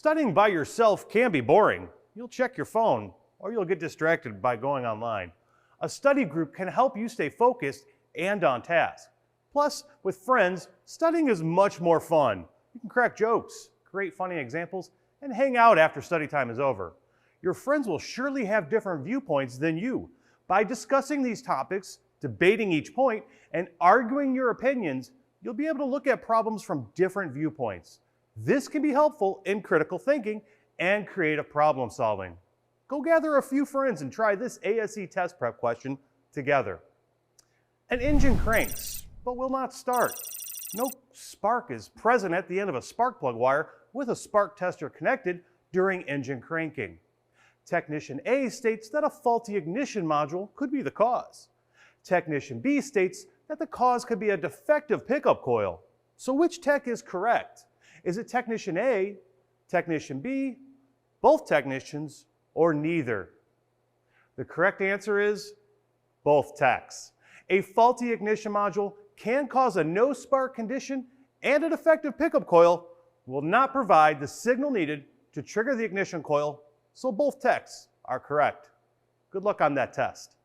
Studying by yourself can be boring. You'll check your phone or you'll get distracted by going online. A study group can help you stay focused and on task. Plus, with friends, studying is much more fun. You can crack jokes, create funny examples, and hang out after study time is over. Your friends will surely have different viewpoints than you. By discussing these topics, debating each point, and arguing your opinions, you'll be able to look at problems from different viewpoints. This can be helpful in critical thinking and creative problem solving. Go gather a few friends and try this ASE test prep question together. An engine cranks, but will not start. No spark is present at the end of a spark plug wire with a spark tester connected during engine cranking. Technician A states that a faulty ignition module could be the cause. Technician B states that the cause could be a defective pickup coil. So which tech is correct? Is it Technician A, Technician B, both technicians, or neither? The correct answer is both techs. A faulty ignition module can cause a no spark condition, and a defective pickup coil will not provide the signal needed to trigger the ignition coil, so both techs are correct. Good luck on that test.